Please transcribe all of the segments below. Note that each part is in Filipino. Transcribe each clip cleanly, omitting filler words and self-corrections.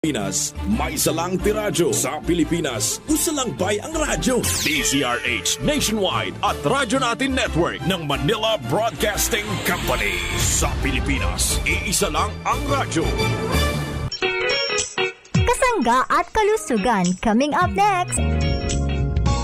Pilipinas, may salang tiradyo. Sa Pilipinas, usalang bay ang radyo. DZRH Nationwide at Radyo Natin Network ng Manila Broadcasting Company. Sa Pilipinas, iisa lang ang radyo. Kasangga at kalusugan coming up next.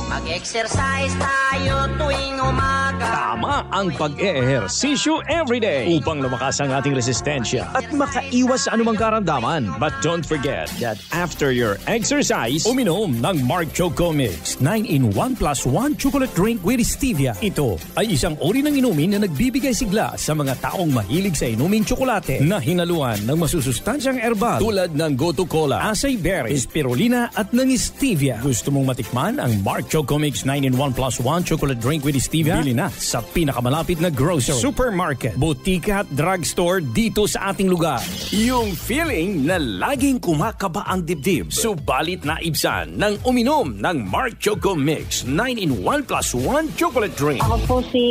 Mag-exercise tayo tuwing umaga. Tama ang pag-eehersisyo everyday upang lumakas ang ating resistensya at makaiwas sa anumang karamdaman. But don't forget that after your exercise, uminom ng Mark Choco Mix 9-in-1 plus 1 chocolate drink with stevia. Ito ay isang uri ng inumin na nagbibigay sigla sa mga taong mahilig sa inuming tsokolate na hinaluan ng masusustansyang herbal tulad ng gotu kola, acai berry, spirulina at ng stevia. Gusto mong matikman ang Mark Choco Mix 9-in-1 plus 1 chocolate drink with stevia? Bili na sa pinakamalapit na grocery, supermarket, butika at drugstore dito sa ating lugar. Yung feeling na laging kumakaba ang dibdib, subalit naibsan ng uminom ng Mark Choco Mix 9-in-1 plus 1 chocolate drink. Ako po si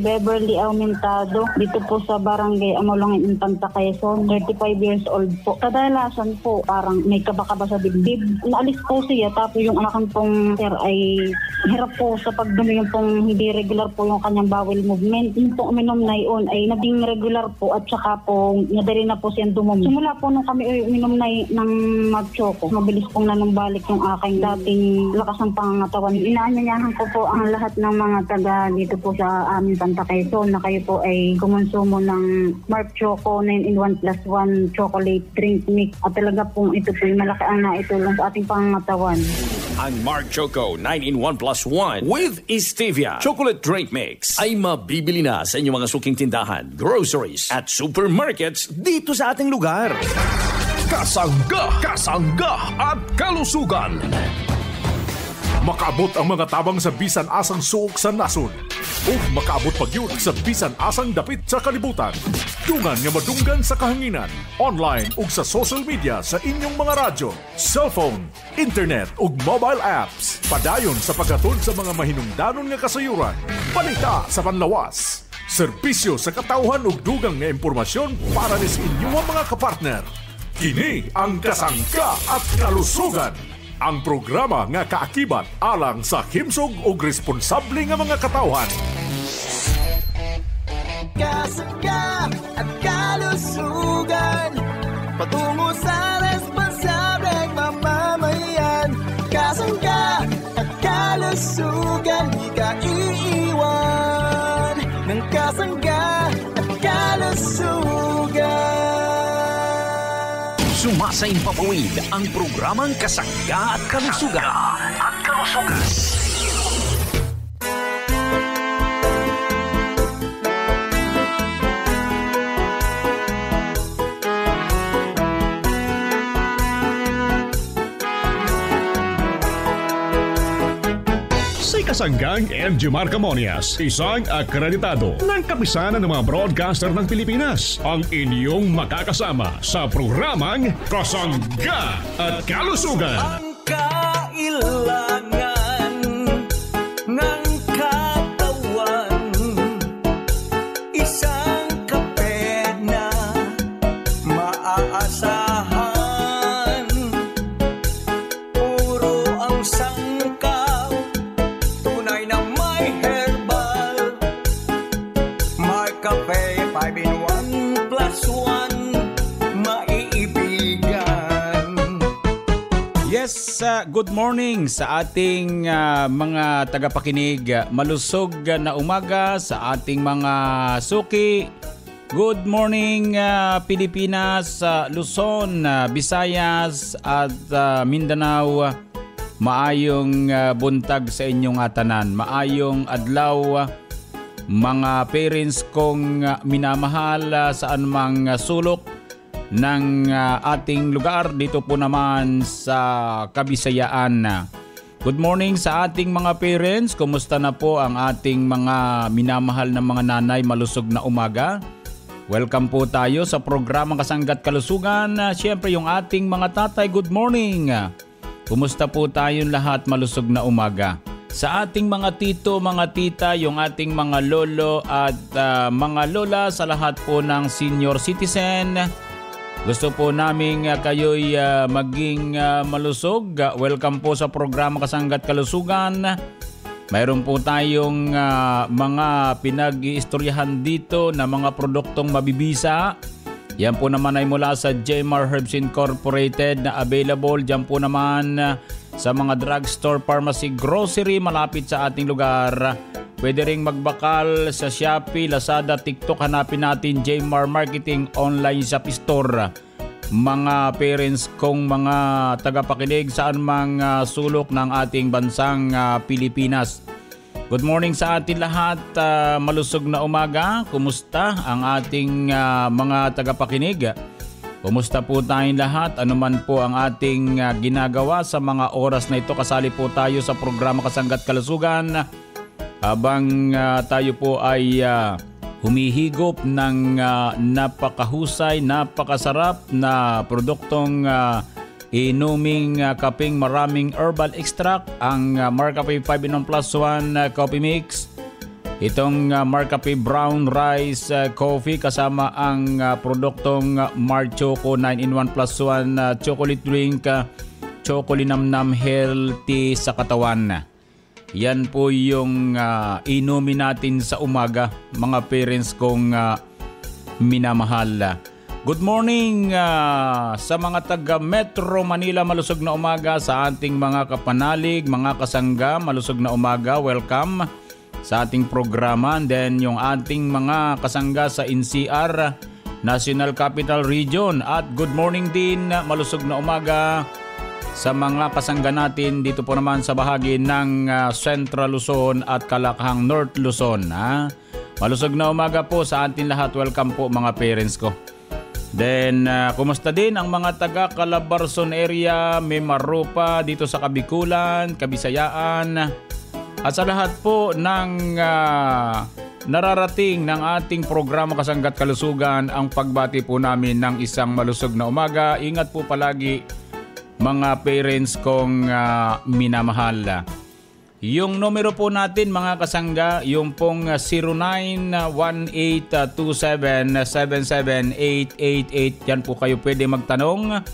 Beverly Aumentado, dito po sa Barangay Amolongin, Infanta, Quezon. 35 years old po. Kadalasan po parang may kaba-kaba sa dibdib. Naalis po siya, tapos yung anak pong sir ay hirap po sa pagdumi, yung pong hindi regular po yung kanyang bowel movement. Yung pong uminom na yun ay naging regular po at saka po nadali na po siyang dumumi. Simula po nung kami uminom na ng mag-choco, mabilis pong nanumbalik yung aking dating lakas ng pangangatawan. Inaanyayahan ko po ang lahat ng mga taga dito po sa aming Santa Quezon na kayo po ay kumonsumo ng Mark Choco 9-in-1 plus 1 chocolate drink mix. At talaga pong ito po yung malaki ang naitulong sa ating pangangatawan. Ang Mark Choco 9-in-1 plus 1 with stevia chocolate drink mix ay mabibili na sa inyong mga suking tindahan, groceries at supermarkets dito sa ating lugar. Kasangga at kalusugan. Makaabot ang mga tabang sa bisan asang suok sa nasod. O makaabot pagyud sa bisan asang dapit sa kalibutan. Dungan nga madunggan sa kahanginan, online ug sa social media sa inyong mga radyo, cellphone, internet ug mobile apps. Padayon sa paghatod sa mga mahinungdanon nga kasayuran. Balita sa panlawas. Serbisyo sa katawhan ug dugang nga impormasyon para ni sa inyong mga kapartner. Kini ang Kasangga at Kalusugan. Ang programa nga kaakibat alang sa himsog ug responsable nga mga katawhan. Kasangga at Kalusugan, patungo sa responsableng mamamayan. Kasangga at Kalusugan, di ka iiwan ng Kasangga at Kalusugan. Sumasaing papawid ang programang Kasangga at Kalusugan. Kasanggang MG Marcamonias, isang akreditado ng kapisanan ng mga broadcaster ng Pilipinas, ang inyong makakasama sa programang Kasangga at Kalusugan. Ang kailangan ng katawan, isang kape na maaasahan, puro ang sangkaw, tunay na may herbal. Mark Cafe 5-in-1 plus 1, maiibigan. Yes, good morning sa ating mga tagapakinig. Malusog na umaga sa ating mga suki. Good morning Pilipinas, Luzon, Visayas at Mindanao. Maayong buntag sa inyong atanan. Maayong adlaw mga parents kong minamahal sa anumang sulok ng ating lugar dito po naman sa Kabisayaan. Good morning sa ating mga parents. Kumusta na po ang ating mga minamahal na mga nanay? Malusog na umaga. Welcome po tayo sa programang Kasangga at Kalusugan. Siyempre yung ating mga tatay, good morning. Kumusta po tayong lahat? Malusog na umaga. Sa ating mga tito, mga tita, yung ating mga lolo at mga lola, sa lahat po ng senior citizen, Gusto po namin kayo'y maging malusog. Welcome po sa programa Kasanggat Kalusugan. Mayroon po tayong mga pinag-iistoryahan dito na mga produktong mabibisa. Yan po naman ay mula sa Jmar Herbs Incorporated na available dyan po naman sa mga drugstore, pharmacy, grocery malapit sa ating lugar. Pwede ring magbakal sa Shopee, Lazada, TikTok. Hanapin natin Jmar Marketing Online Shop Store. Mga parents kong mga tagapakinig saan mang sulok ng ating bansang Pilipinas. Good morning sa atin lahat. Malusog na umaga. Kumusta ang ating mga tagapakinig? Kumusta po tayong lahat? Ano man po ang ating ginagawa sa mga oras na ito? Kasali po tayo sa programa Kasanggat Kalusugan. Habang tayo po ay humihigop ng napakahusay, napakasarap na produktong inuming kaping maraming herbal extract, ang Marcafe 5-in-1 plus 1 coffee mix. Itong Marcafe Brown Rice Coffee kasama ang produktong Marchoco 9-in-1 plus 1 chocolate drink, chocolinamnam healthy sa katawan. Yan po yung inumin natin sa umaga, mga parents kong minamahal. Good morning sa mga taga Metro Manila, malusog na umaga. Sa ating mga kapanalig, mga kasangga, malusog na umaga. Welcome sa ating programa. And then yung ating mga kasangga sa NCR, National Capital Region. At good morning din, malusog na umaga sa mga kasangga natin dito po naman sa bahagi ng Central Luzon at Kalakhang North Luzon. Malusog na umaga po sa atin lahat. Welcome po mga parents ko. Then, kumusta din ang mga taga Calabarzon area, Mimaropa, dito sa Kabikulan, Kabisayaan. At sa lahat po ng nararating ng ating programa Kasanggat Kalusugan, ang pagbati po namin ng isang malusog na umaga. Ingat po palagi mga parents kong minamahal. Yung numero po natin mga kasangga, yung pong 091827778888. Yan po kayo pwede magtanong,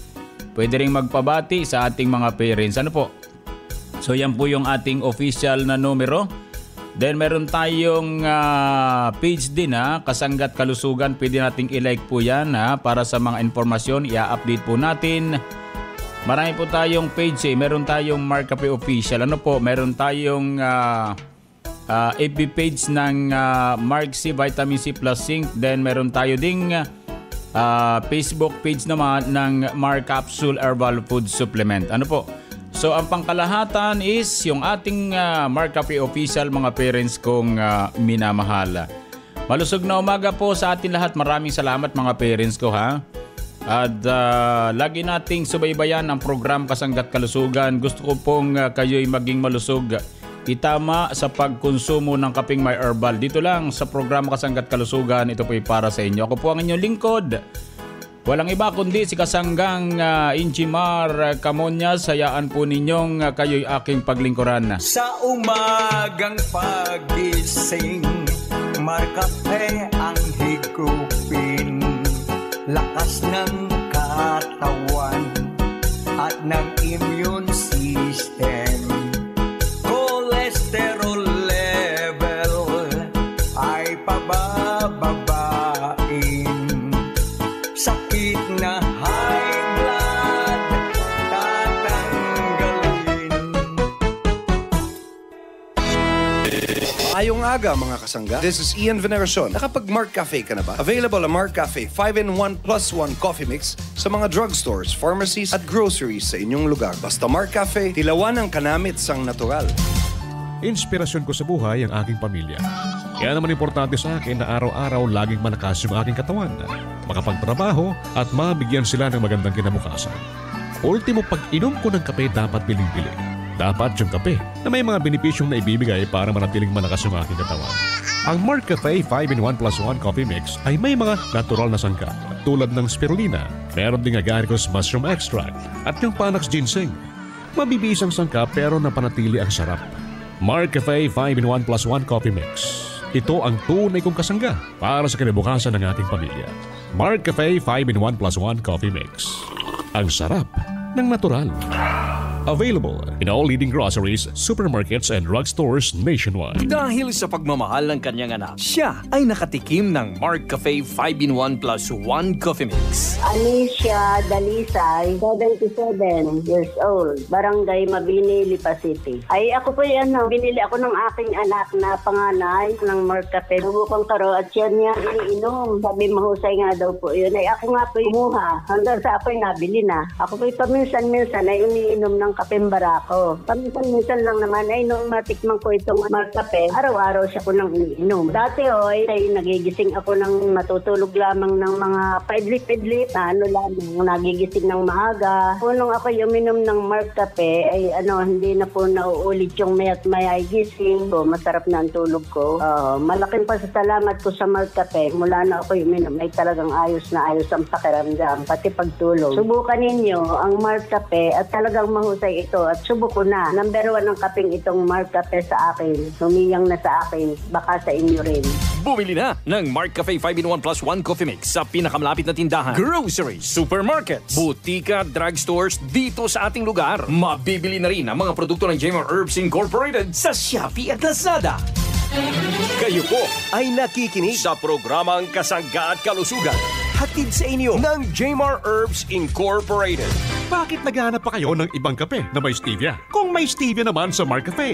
pwede rin magpabati sa ating mga parents. Ano po? So yan po yung ating official na numero. Then meron tayong page din Kasanggat Kalusugan. Pwede nating i-like po yan para sa mga informasyon. I-update po natin. Marami po tayong page Meron tayong Marcafe Official. Ano po? Meron tayong FB page ng Mark C Vitamin C Plus Zinc. Then meron tayo ding Facebook page naman ng Mark Capsule Herbal Food Supplement. Ano po? So ang pangkalahatan is yung ating Marcafe Official, mga parents kong minamahal. Malusog na umaga po sa atin lahat. Maraming salamat mga parents ko At lagi nating subaybayan ang program Kasanggat Kalusugan. Gusto ko pong kayo'y maging malusog. Itama sa pagkonsumo ng kaping may herbal. Dito lang sa program Kasanggat Kalusugan. Ito po'y para sa inyo. Ako po ang inyong lingkod. Walang iba kundi si Kasanggang Inchimar Camonyas. Hayaan po ninyong kayo'y aking paglingkuran. Sa umagang pagising, Marcafe ang higupin. Lakas ng katawan at ng immune system. Cholesterol level ay pabababain. Sakit na high blood tatanggalin. Ayong aga mga kasangga. This is Ian Veneracion. Nakapag Marcafe ka na ba? Available ang Marcafe 5-in-1 plus 1 coffee mix sa mga drugstores, pharmacies at groceries sa inyong lugar. Basta Marcafe, tilawan ang kanamit sang natural. Inspirasyon ko sa buhay ang aking pamilya. Kaya naman importante sa akin na araw-araw laging malakas yung aking katawan, makapagtrabaho at mabigyan sila ng magandang kinabukasan. Ultimo, pag inom ko ng kape dapat piling-pili. Dapat yung kape na may mga benepisyong na ibibigay para manatiling malakas yung aking katawan. Ang Marcafe 5-in-1 plus 1 coffee mix ay may mga natural na sangkap tulad ng spirulina, meron ding agaricus mushroom extract at yung panax ginseng. Mabibisang sangkap pero napanatili ang sarap. Marcafe 5-in-1 plus 1 coffee mix. Ito ang tunay kong kasangga para sa kinabukasan ng ating pamilya. Mark Cafe 5-in-1 plus 1 Coffee Mix. Ang sarap ng natural. Available in all leading groceries, supermarkets, and drugstores nationwide. Dahil sa pagmamahal ng kanyang anak, siya ay nakatikim ng Mark Cafe 5-in-1 plus 1 Coffee Mix. Alicia Dalisay, 77 years old, Barangay Mabini, Lipa City. Ay ako po binili ako ng aking anak na panganay ng Mark Cafe. Subukang karo at siya niya iniinom. Sabi mahusay nga daw po yun. Ay ako nga po kumuha. Hanggang sa ako'y nabili na. Ako po paminsan-minsan ay umiinom ng kapeng barako. Paminsan-minsan lang naman ay nung matikman ko itong Mark Cafe, araw-araw siya ko nang iniinom. Dati ay nagigising ako ng matutulog lamang ng mga paidlip-idlip na lamang nagigising ng maaga. Nung ako uminom ng Mark Cafe ay hindi na po nauulit yung mayat may gising ko. Masarap na ang tulog ko. Malaking pasasalamat ko sa Mark Cafe. Mula na ako uminom ay talagang ayos na ayos ang pakiramdam, pati pagtulog. Subukan ninyo ang Mark Cafe at talagang mahusay ito at subok ko na. Number 1 ang kapeng itong Mark Cafe sa akin. Humiyang na sa akin. Baka sa inyo rin. Bumili na ng Mark Cafe 5-in-1 plus 1 Coffee Mix sa pinakamalapit na tindahan, groceries, supermarkets, butika, drugstores dito sa ating lugar. Mabibili na rin ang mga produkto ng Jmar Herbs Incorporated sa Shopee at Lazada. Kayo po ay nakikinig sa programang Kasangga at Kalusugan. Hatid sa inyo ng Jmar Herbs Incorporated. Bakit naghahanap pa kayo ng ibang kape na may stevia? Kung may stevia naman sa Mark Cafe,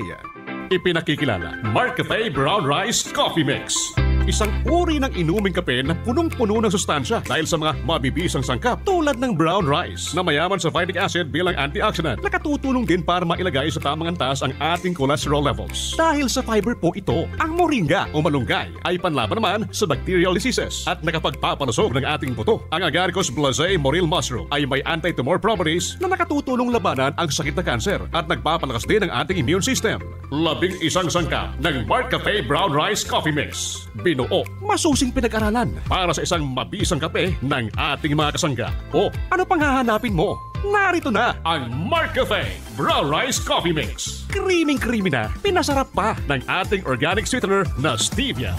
ipinakikilala Mark Cafe Brown Rice Coffee Mix. Isang uri ng inuming kape na punong-puno ng sustansya dahil sa mga mabibisang sangkap tulad ng brown rice na mayaman sa phytic acid bilang antioxidant. Nakatutulong din para mailagay sa tamang antas ang ating cholesterol levels. Dahil sa fiber po ito, ang moringa o malunggay ay panlaban naman sa bacterial diseases at nakapagpapalusog ng ating buto. Ang Agaricus blazei morel mushroom ay may anti-tumor properties na nakatutulong labanan ang sakit na kanser at nagpapalakas din ang ating immune system. 11 sangkap ng Mark Cafe Brown Rice Coffee Mix. Binuo, masusing pinag-aralan para sa isang mabisang kape ng ating mga kasangga. O ano pang hahanapin mo? Narito na ang Mark Cafe Brown Rice Coffee Mix. Creaming-creamy na, pinasarap pa ng ating organic sweetener na stevia.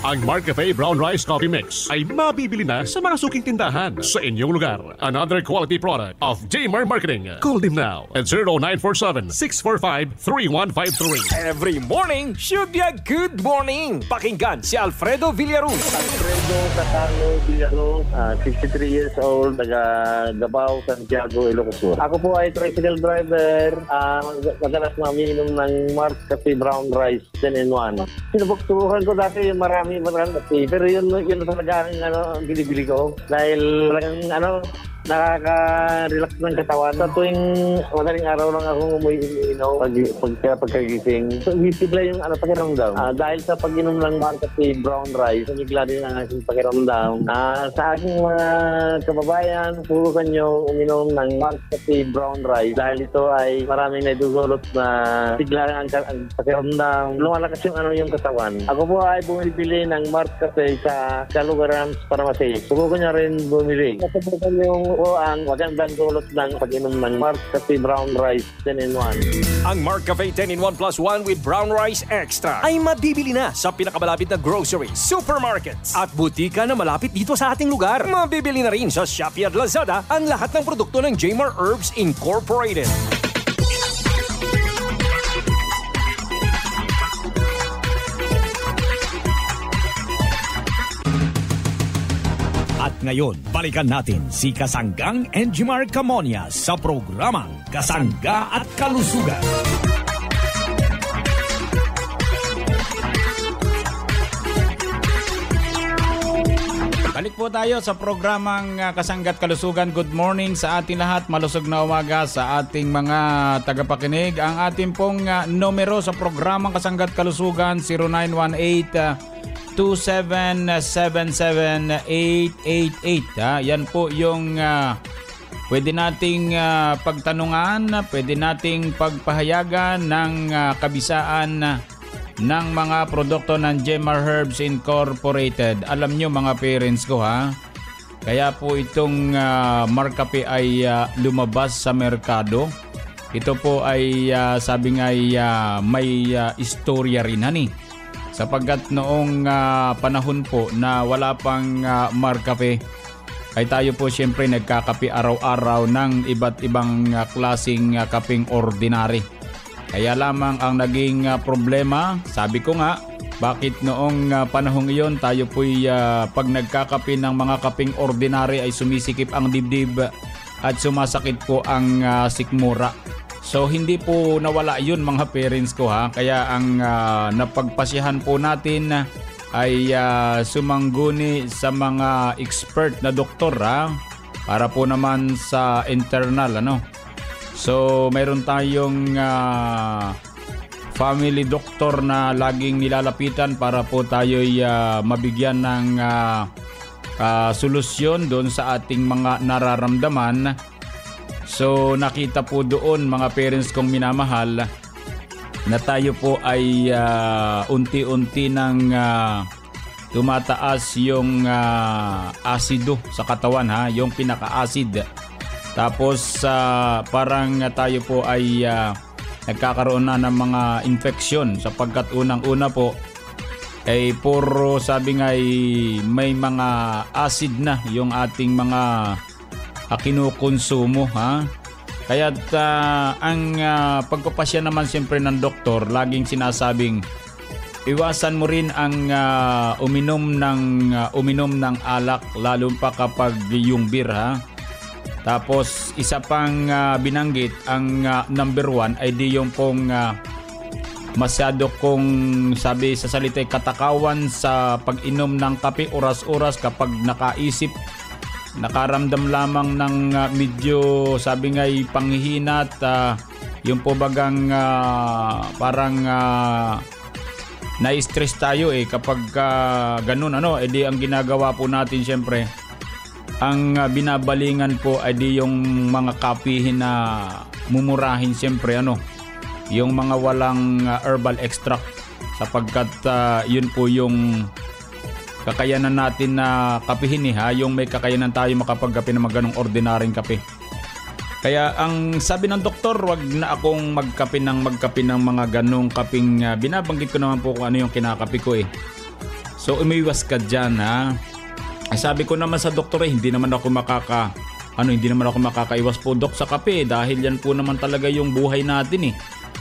Ang Mark Cafe Brown Rice Coffee Mix ay mabibili na sa mga suking tindahan sa inyong lugar. Another quality product of Jmar Marketing. Call them now at 0947-645-3153. Every morning should be a good morning. Pakinggan si Alfredo Villaruz. Alfredo Catano Villaruz, 63 years old, taga Gabao, Santiago, Ilocos Sur. Ako po ay tricycle driver. Madalas maminom ng Mark Cafe Brown Rice 10-in-1. Sinubukan ko dati marami pero yun talaga ang binibili ko dahil talagang nakaka-relax ng katawan. Sa tuwing madaling araw lang akong umuinom pagkagising. So, visibla yung pakiramdam. Dahil sa pag-inom ng Mark Cafe Brown Rice, umigla din ang aking pakiramdam. Sa aking mga kababayan, subukan nyo uminom ng Mark Cafe Brown Rice dahil ito ay maraming naidudulot na bigla ang pakiramdam. Lumalakas yung katawan. Ako po ay bumibili ng Mark Cafe sa Kalugaran Pharmacy. Subukan nyo rin bumili. Subukan yung ang magandang dulot ng pag-inom ng Mark Cafe Brown Rice 10-in-1. Ang Mark Cafe 10-in-1 plus 1 with Brown Rice Extra ay mabibili na sa pinakamalapit na groceries, supermarkets at butika na malapit dito sa ating lugar. Mabibili na rin sa Shopee at Lazada ang lahat ng produkto ng Jmar Herbs Incorporated. At ngayon, balikan natin si Kasanggang Enjimar Camonia sa programang Kasangga at Kalusugan. Balik po tayo sa programang Kasangga at Kalusugan. Good morning sa ating lahat. Malusog na umaga sa ating mga tagapakinig. Ang ating pong numero sa programang Kasangga at Kalusugan, 0918-2777-888. Yan po yung pwede nating pagtanungan, pwede nating pagpahayagan ng kabisaan ng mga produkto ng Jmar Herbs Incorporated. Alam nyo mga parents ko kaya po itong Mark Cafe ay lumabas sa merkado. Ito po ay sabi nga may istorya rin sapagkat noong panahon po na wala pang Marcafe ay tayo po siyempre nagkakape araw-araw ng iba't ibang klaseng kapeng ordinary. Kaya lamang ang naging problema, sabi ko nga, bakit noong panahong iyon tayo po'y pag nagkakape ng mga kapeng ordinary ay sumisikip ang dibdib at sumasakit po ang sikmura. So hindi po nawala yun mga parents ko ha. Kaya ang napagpasyahan po natin ay sumangguni sa mga expert na doktor ha. Para po naman sa internal ano. So mayroon tayong family doctor na laging nilalapitan para po tayo'y mabigyan ng solusyon doon sa ating mga nararamdaman. So nakita po doon mga parents kong minamahal na tayo po ay unti-unti nang tumataas yung asido sa katawan ha, yung pinaka-acid. Tapos parang tayo po ay nagkakaroon na ng mga infeksyon sapagkat unang-una po ay puro sabi nga ay may mga acid na yung ating mga kinukonsumo ha. Kaya ang pagpapasya naman siyempre ng doktor, laging sinasabing iwasan mo rin ang uminom ng alak lalo pa kapag yung beer ha. Tapos isa pang binanggit ang number 1 ay di yung pong masyado kong sabi sa salita katakawan sa pag-inom ng kape oras-oras kapag nakaramdam lamang ng medyo sabi nga'y panghihina at yung po bagang parang na-stress tayo kapag ganun ano, edi ang ginagawa po natin siyempre ang binabalingan po ay di yung mga kapihin na mumurahin siyempre ano, yung mga walang herbal extract sapagkat yun po yung kakayanan natin na kapihin ha, yung may kakayanan tayo makapagkape ng mga ganong ordinaryong kape. Kaya ang sabi ng doktor, wag na akong magkape ng mga ganong kaping binabanggit ko naman po kung ano yung kinakape ko So umiwas ka dyan ha. Sabi ko naman sa doktor hindi naman ako makakaiwas po dok sa kape dahil yan po naman talaga yung buhay natin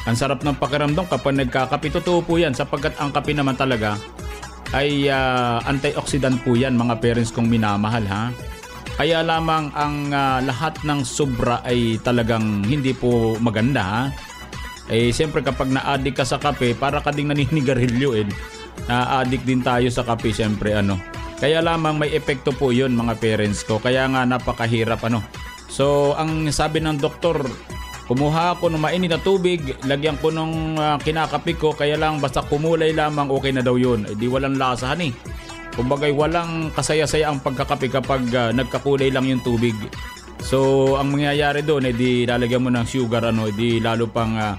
Ang sarap ng pakiramdam kapag nagkakape, totoo po yan sapagkat ang kape naman talaga ay antioxidant po yan mga parents kong minamahal ha. Kaya lamang ang lahat ng sobra ay talagang hindi po maganda ha. Siyempre kapag na-addict ka sa kape, para ka ding naninigarilyo na-addict din tayo sa kape siyempre ano. Kaya lamang may epekto po yun mga parents ko. Kaya nga napakahirap ano. So ang sabi ng doktor, kumuha ako ng mainit na tubig, lagyan ko ng kinakape ko, kaya lang basta kumulay lamang okay na daw yun. Di walang lasahan Kumbagay walang kasaya-saya ang pagkakape kapag nagkakulay lang yung tubig. So ang mangyayari doon di lalagyan mo ng sugar di lalo pang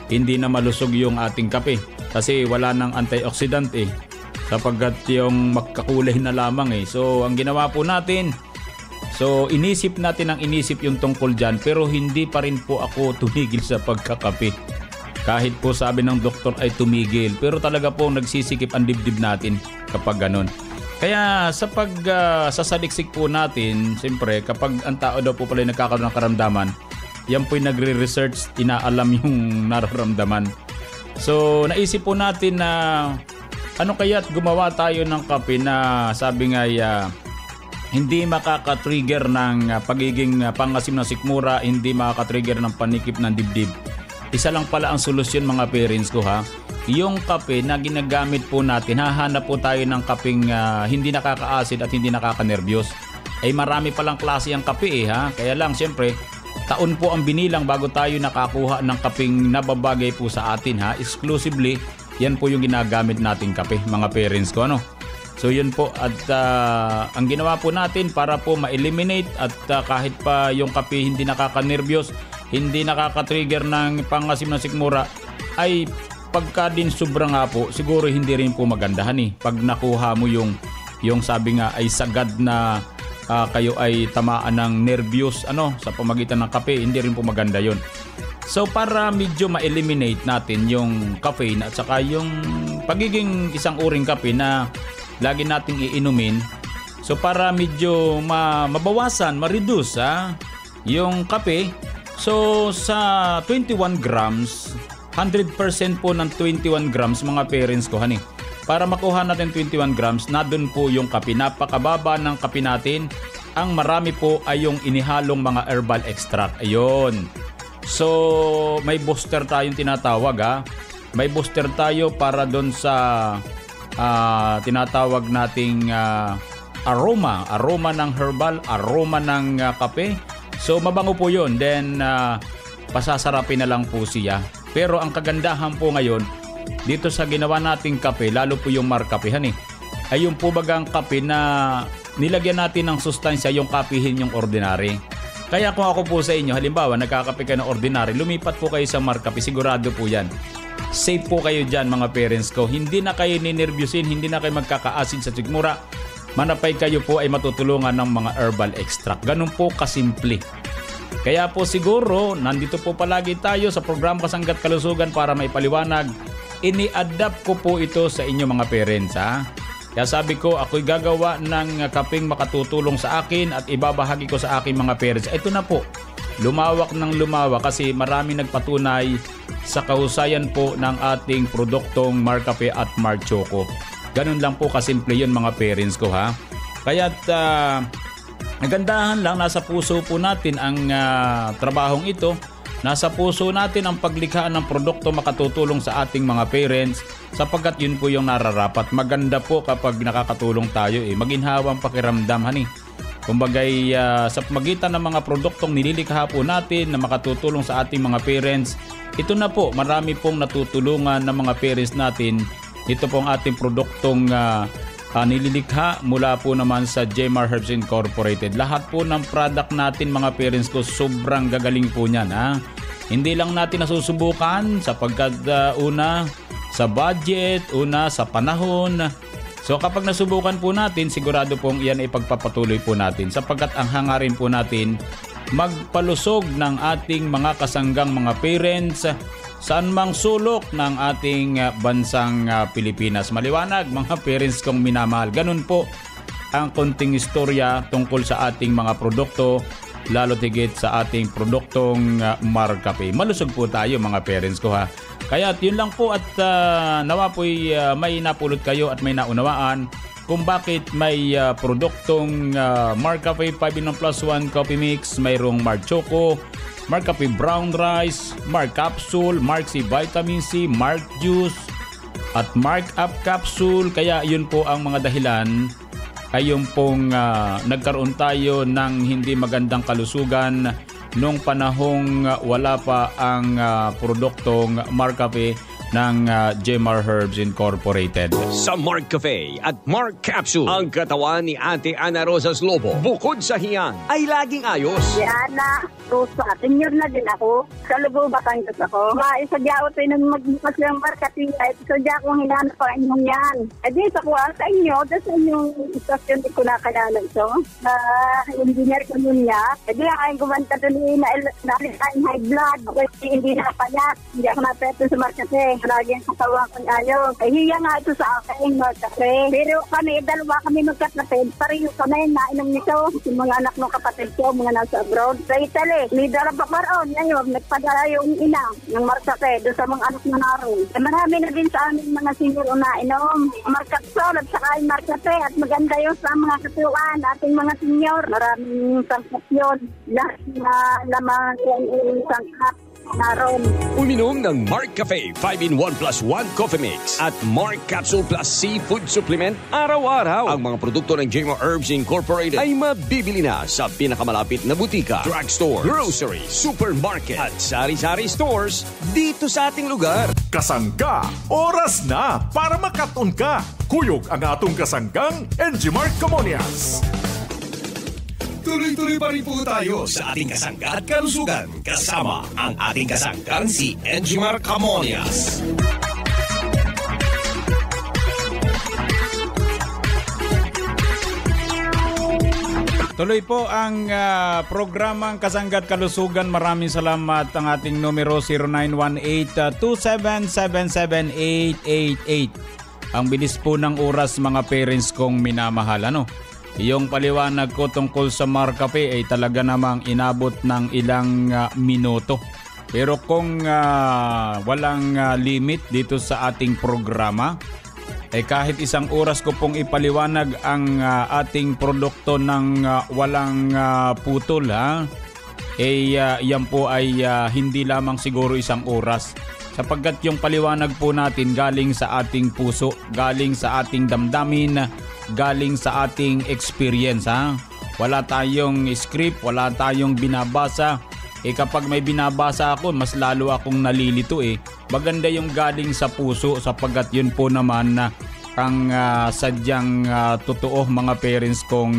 hindi na malusog yung ating kape. Kasi wala nang antioxidant sapagkat yung magkakulay na lamang So ang ginawa po natin, so inisip natin yung tungkol dyan, pero hindi pa rin po ako tumigil sa pagkakape. Kahit po sabi ng doktor ay tumigil, pero talaga po nagsisikip ang dibdib natin kapag ganun. Kaya sa sasaliksik po natin, siyempre kapag ang tao daw po pala nagkakaroon ng karamdaman, yan po'y nagre-research, inaalam yung nararamdaman. So naisip po natin na ano kaya't gumawa tayo ng kape na sabi nga hindi makaka-trigger ng pagiging pangasim ng sikmura, hindi makaka-trigger ng panikip ng dibdib. Isa lang pala ang solusyon mga parents ko ha. Yung kape na ginagamit po natin, hahanap po tayo ng kapeng hindi nakaka-acid at hindi nakaka-nervyos. Marami palang klase ang kape ha. Kaya lang siyempre, taon po ang binilang bago tayo nakakuha ng kapeng nababagay po sa atin ha. Exclusively, yan po yung ginagamit nating kape mga parents ko ano. So yun po at ang ginawa po natin para po ma-eliminate at kahit pa yung kape hindi nakaka-nervyos, hindi nakaka-trigger ng pangasim ng sikmura, ay pagka din sobra nga po, siguro hindi rin po magandahan pag nakuha mo yung sabi nga ay sagad na kayo ay tamaan ng nervyos sa pamagitan ng kape, hindi rin po maganda yon. So para medyo ma-eliminate natin yung caffeine at saka yung pagiging isang uring kape na lagi nating iinumin. So para medyo mabawasan, ma-reduce yung kape. So sa 21 grams, 100% po ng 21 grams mga parents ko, honey. Para makuha natin 21 grams, na dun po yung kape. Napakababa ng kape natin. Ang marami po ay yung inihalong mga herbal extract. Ayun. So may booster tayong tinatawag May booster tayo para dun sa tinatawag nating aroma ng herbal, aroma ng kape. So mabango po yun. Then pasasarapin na lang po siya. Pero ang kagandahan po ngayon dito sa ginawa nating kape, lalo po yung markapehan ay yung po bagang kape na nilagyan natin ng sustansya, yung kapihin yung ordinary. Kaya kung ako po sa inyo, halimbawa nagkakape ka ng ordinary, lumipat po kayo sa markape, sigurado po yan. Safe po kayo dyan mga parents ko. Hindi na kayo ninervyusin, hindi na kayo magkakaasin sa sigmura. Manapay kayo po ay matutulungan ng mga herbal extract. Ganun po kasimple. Kaya po siguro, nandito po palagi tayo sa programa Kasangga't Kalusugan para maipaliwanag. Ini-adapt ko po ito sa inyo mga parents. Kaya sabi ko, ako'y gagawa ng kapeng makatutulong sa akin at ibabahagi ko sa aking mga parents. Ito na po, lumawak ng lumawak kasi marami nagpatunay sa kahusayan po ng ating produktong Marcafe at Marc Choco. Ganun lang po kasimple yun mga parents ko Kaya't nagandahan lang, nasa puso po natin ang trabahong ito. Nasa puso natin ang paglikha ng produkto makatutulong sa ating mga parents sapagkat yun po yung nararapat. Maganda po kapag nakakatulong tayo maginhawang pakiramdam Kumbagay sa magitan ng mga produktong nililikha po natin na makatutulong sa ating mga parents, ito na po, marami pong natutulungan ng mga parents natin. Ito pong ating produktong nililikha mula po naman sa Jmar Herbs Incorporated. Lahat po ng product natin mga parents ko, sobrang gagaling po niyan Hindi lang natin nasusubukan sapagkat una sa budget, una sa panahon. So kapag nasubukan po natin, sigurado pong iyan ay pagpapatuloy po natin sapagkat ang hangarin po natin magpalusog ng ating mga kasanggang mga parents saan mang sulok ng ating bansang Pilipinas. Maliwanag mga parents kong minamahal. Ganun po ang konting istorya tungkol sa ating mga produkto, lalo tigit sa ating produktong Marcafe. Malusog po tayo mga parents ko Kaya yun lang po at nawa po'y may napulot kayo at may naunawaan kung bakit may produktong Marcafe 5-in-1+1 Coffee Mix, mayroong Marc Choco, Marcafe Brown Rice, Marc Capsule, Marc C Vitamin C, Marc Juice at Marc Up Capsule. Kaya yun po ang mga dahilan ay yung pong nagkaroon tayo ng hindi magandang kalusugan nung panahong wala pa ang produktong Marcafe ng Jmar Herbs Incorporated. Sa Marcafe at Marc Capsule, ang katawan ni Ate Ana Rosas Lobo, bukod sa hiyang, ay laging ayos. Si Ana Rosa, senior na din ako. Sa Lubo, Batangas ako. Isadya ko tayo nang magbukas ng Marcafe. Isadya kong hinanap ang inyong yan. Di sa kuha sa inyo, sa inyong istasyon di ko nakalala ito. Engineer ko yun niya. Di ang kumanta doon na high blood. Hindi na payat. Hindi ako napeto sa Marcafe. Lagi ang katawan ko ayaw. Hiya nga ito sa akin, Marcafe. Pero dalawa kami magkapatid. Pareho kami, nainom nito. Yung mga anak ng kapatid ko, mga nasa abroad. Sa Italy, may dala pa karoon. Ngayon, nagpadala yung ina ng Marcafe doon sa mga anak na naroon. Marami na din sa amin mga senior na inom. Marcafe at saka yung Marcafe at maganda yun sa mga katuan, ating mga senior. Maraming sangkap yun. Lahat na lamang yung sangkap. Naroon. Uminom ng Marcafe 5-in-1+1 Coffee Mix at Marc Capsule Plus Seafood Supplement araw-araw. Ang mga produkto ng Jmar Herbs Incorporated ay mabibili na sa pinakamalapit na butika, drugstore, grocery, supermarket at sari-sari stores dito sa ating lugar. Kasangga, oras na para makaton ka. Kuyog ang atong kasanggang Enjimar Camonias. Tuloy-tuloy pa rin po tayo sa ating kasangga at kalusugan kasama ang ating kasanggang si Enjimar Camonias. Tuloy po ang programang Kasangga at Kalusugan. Maraming salamat. Ang ating numero 0918-277-77888. Ang bilis po ng oras mga parents kong minamahal. Yung paliwanag ko tungkol sa Marcafe ay talaga namang inabot ng ilang minuto. Pero kung walang limit dito sa ating programa, kahit isang oras ko pong ipaliwanag ang ating produkto ng walang putol, yan po ay hindi lamang siguro isang oras. Sapagkat yung paliwanag po natin galing sa ating puso, galing sa ating damdamin, galing sa ating experience. Wala tayong script, wala tayong binabasa. Kapag may binabasa ako, mas lalo akong nalilito. Maganda yung galing sa puso sapagkat yun po naman ang sadyang totoo mga parents kong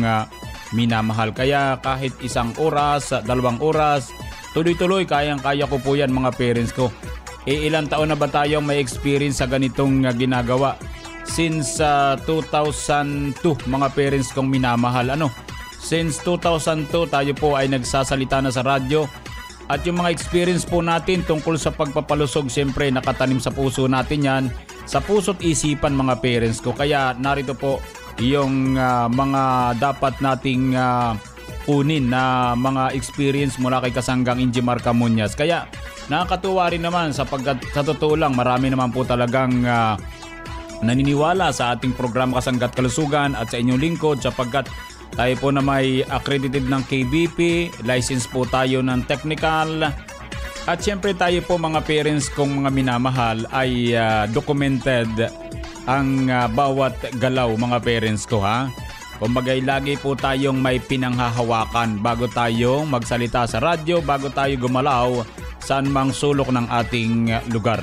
minamahal. Kaya kahit isang oras, 2 oras, tuloy-tuloy kayang-kaya ko po yan mga parents ko. Ilang taon na ba tayo may experience sa ganitong ginagawa? Since 2002 mga parents kong minamahal. Since 2002 tayo po ay nagsasalita na sa radyo. At yung mga experience po natin tungkol sa pagpapalusog, siyempre nakatanim sa puso natin yan. Sa puso't isipan mga parents ko. Kaya narito po yung mga dapat nating kunin na mga experience mula kay Kasanggang Injimar Camuñas. Kaya nakakatuwa rin naman sapagkat sa totoo lang marami naman po talagang naniniwala sa ating programa Kasangga at Kalusugan at sa inyong lingkod sapagkat tayo po na may accredited ng KBP, license po tayo ng technical, at syempre tayo po mga parents kong mga minamahal ay documented ang bawat galaw mga parents ko Kumbagay lagi po tayong may pinanghahawakan bago tayo magsalita sa radyo, bago tayo gumalaw saan mang sulok ng ating lugar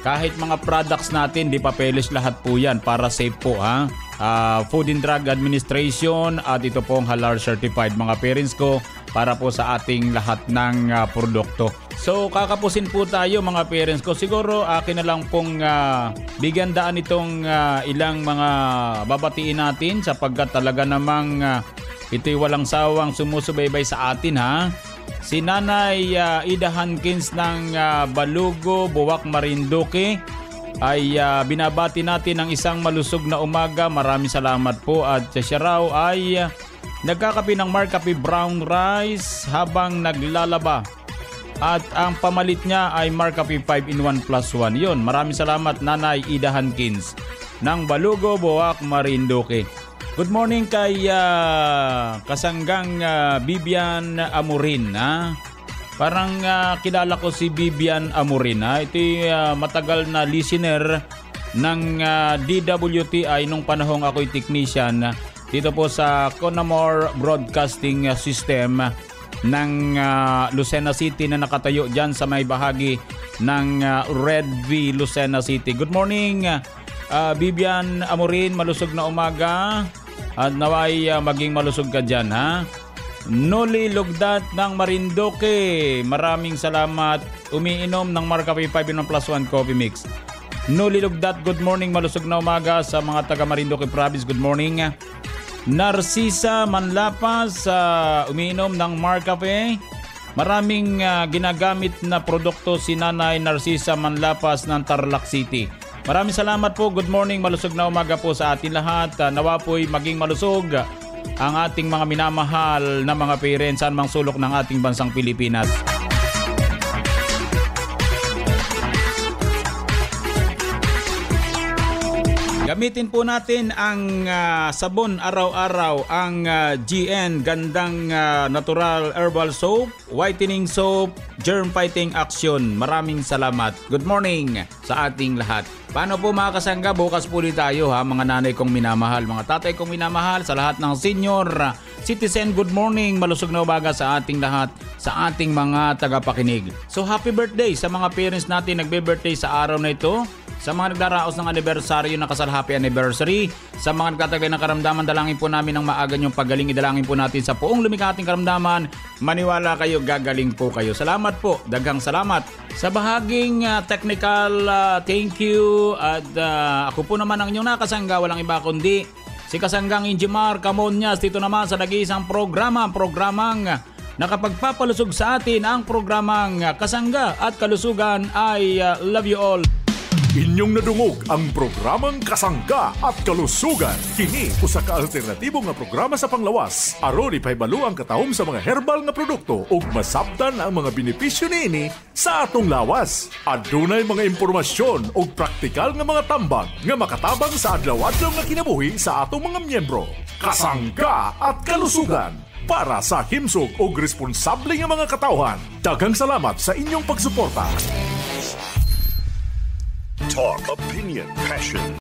Kahit mga products natin, di papeles lahat po yan para safe po Food and Drug Administration at ito pong halal certified mga parents ko para po sa ating lahat ng produkto. So kakapusin po tayo mga parents ko. Siguro akin na lang pong bigyan daan itong ilang mga babatiin natin sapagkat talaga namang ito'y walang sawang sumusubaybay sa atin Si Nanay Ida Hankins ng Balugo, Buwak, Marinduque ay binabati natin ng isang malusog na umaga. Maraming salamat po at siya raw ay nagkakape ng Marcafe brown rice habang naglalaba. At ang pamalit niya ay Marcafe 5-in-1 + 1. Yun, maraming salamat Nanay Ida Hankins ng Balugo, Buwak, Marinduque. Good morning kay Kasanggang Bibian Amorin Parang kilala ko si Bibian Amorin Ito'y matagal na listener ng DWTI nung panahong ako'y technician dito po sa Conamore Broadcasting System ng Lucena City na nakatayo dyan sa may bahagi ng Red V, Lucena City. Good morning Bibian Amorin, malusog na umaga at naway maging malusog ka dyan Noli Lugdat ng Marinduque, maraming salamat. Umiinom ng Marcafe 5-in-1 + 1 coffee mix. Noli Lugdat, good morning, malusog na umaga sa mga taga Marinduque Province. Good morning. Narcisa Manlapas, umiinom ng Marcafe. Maraming ginagamit na produkto si Nanay Narcisa Manlapas ng Tarlac City. Maraming salamat po. Good morning, malusog na umaga po sa atin lahat. Nawa po'y maging malusog ang ating mga minamahal na mga parents saan mang sulok ng ating bansang Pilipinas. Gamitin po natin ang sabon araw-araw, ang GN Gandang Natural Herbal Soap, Whitening Soap, Germ Fighting Action. Maraming salamat. Good morning sa ating lahat. Paano po mga kasangga? Bukas po ulit tayo mga nanay kong minamahal, mga tatay kong minamahal, sa lahat ng senior citizen, good morning, malusog na umaga sa ating lahat, sa ating mga tagapakinig. So happy birthday sa mga parents natin nagbe-birthday sa araw na ito. Sa mga nagdaraos ng anibersaryo, nakasal happy anniversary. Sa mga nagtataglay ng karamdaman, dalangin po namin ng maaga niyong pagaling. Idalangin po natin sa poong lumikating karamdaman. Maniwala kayo, gagaling po kayo. Salamat po, daghang salamat. Sa bahaging technical, thank you. At ako po naman ang inyong nakasangga, walang iba kundi si Kasanggang Injimar Camonias dito naman sa nag-iisang programang nakapagpapalusog sa atin ang programang Kasangga at Kalusugan. I love you all. Inyong nadungog ang programang Kasangga at Kalusugan. Kini usa ka alternatibo nga programa sa panglawas. Aron ipahibalo ang katahom sa mga herbal nga produkto ug masabtan ang mga benepisyo niini sa atong lawas. Adunay mga impormasyon ug praktikal nga mga tambag nga makatabang sa adlaw-adlaw nga kinabuhi sa atong mga miyembro. Kasangga at Kalusugan para sa himsog ug responsable nga mga katawhan. Daghang salamat sa inyong pagsuporta. Talk, opinion, passion.